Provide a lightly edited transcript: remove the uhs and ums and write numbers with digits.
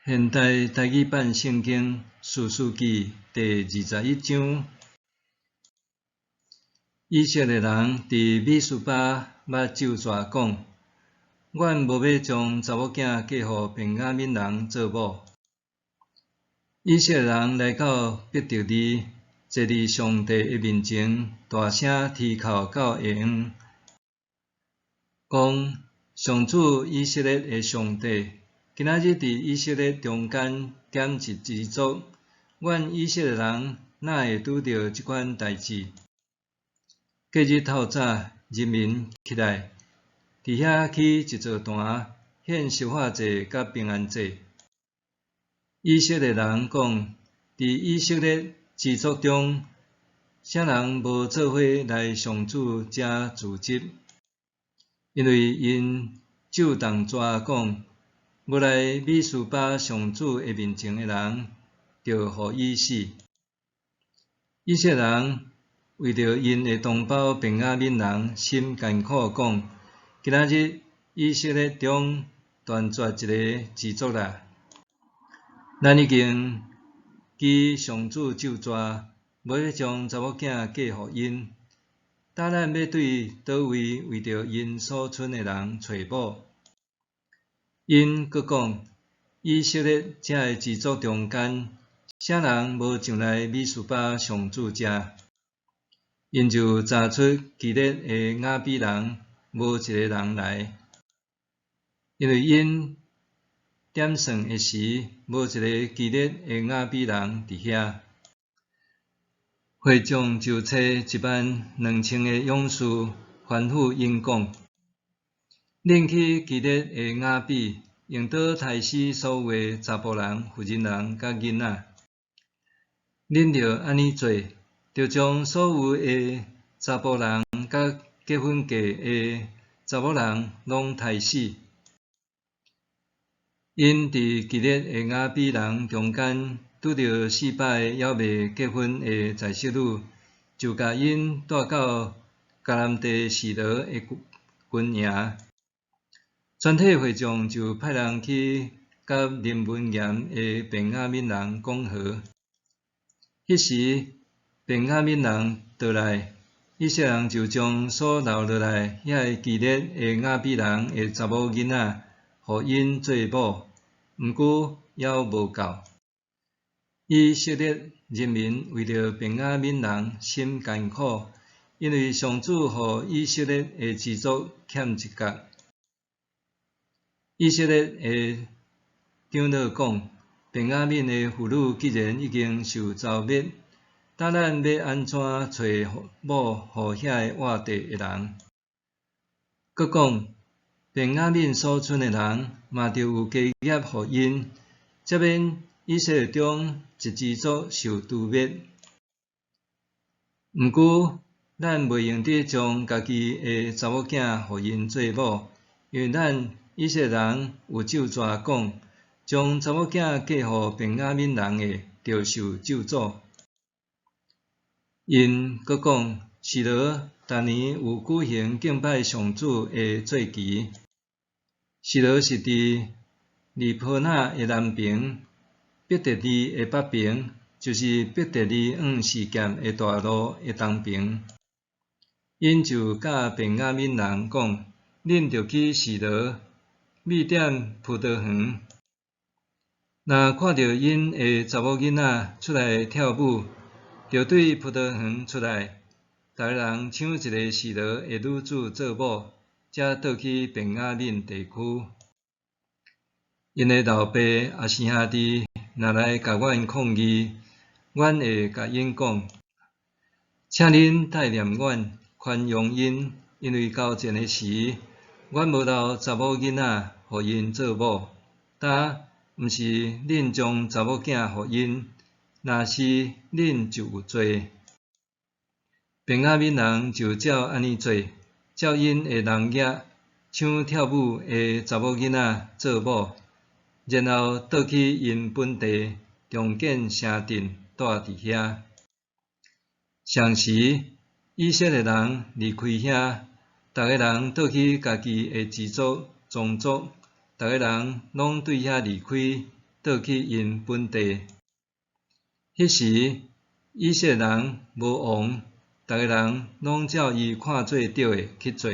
现代台语版圣经士师记第21章。以色列人伫米斯巴捌咒詛讲：阮无要将查某囝嫁互便雅悯人做某。以色列人来到伯特利，坐伫上帝的面前，大声啼哭到下昏，讲：上主以色列的上帝，今仔日伫以色列中间点一支族，阮以色列人哪会拄着即款代志？隔日透早，人民起来，伫遐起一座坛，献烧化祭甲平安祭。以色列人讲：伫以色列支族中，啥人无做伙来上主遮自执？因为因咒动蛇讲：无来米斯巴上主的面前的人，着互伊死。以色列人为着因的同胞便雅悯人，心艰苦，讲：今仔日以色列中断绝一个支族啦！咱已经记上主咒詛，无要将查某囝嫁互因。打咱要对倒位为着因所剩的人找某？因阁讲：以色列遮的支族中间，啥人无上来米斯巴上主遮？因就查出基列的雅比人无一个人来，因为因点算的时，无一个基列的雅比人伫遐。会众就找12000个勇士，吩咐因讲：恁去基列的雅比，用刀杀死所有的查甫人、妇人甲囡仔。恁着安尼做，着将所有的查甫人甲结婚嫁的查某人拢杀死。因伫基列的雅比人中间拄着400个还未结婚的在媳女，就甲因带到迦南地示罗的军营。全体会众就派人去甲林文严的便雅悯人讲和。迄时，便雅悯人倒来，以色列人就将所留落来遐基列的雅比人的查某囡仔，互因做某。毋过还无够。以色列人民为着便雅悯人心艰苦，因为上主互以色列的支族欠一角。以色列的长老讲：便雅悯的妇女既然已经受遭灭，打咱要安怎找某互遐个活地的人？阁讲：便雅悯所剩的人，嘛着有家业互因，则免以色列中一支族受诛灭。毋过，咱袂用得将家己的查某囝互因做某，因为咱以色列人有咒詛讲：将查某囝嫁互便雅悯人的，着受咒诅。因阁讲：示罗逐年有举行敬拜上主的节期。示罗是伫利波那的南边，伯特利的北边，就是伯特利往示剑的大路的东边。因就甲便雅悯人讲：恁着去示罗，米点葡萄园。若看到因的查某囡仔出来跳舞，着对葡萄园出来，逐个人抢一个示罗的女子做某，才倒去便雅悯地区。因的老爸也是兄弟，若来甲阮抗议，阮会甲因讲：请恁代念阮，宽容因，因为交战的时，阮无留查某囡仔互因做某。呾毋是恁将查某囝互因，若是恁就有罪。便雅悯人就照安尼做，照因的人业，抢跳舞的查某囡仔做某，然后倒去因本地，重建城镇，住伫遐。上时，以色列人离开遐，逐个人倒去家己的支族、宗族，逐个人拢对遐离开，倒去因本地。迄时以色列人无王，逐个人拢照伊看做对诶去做。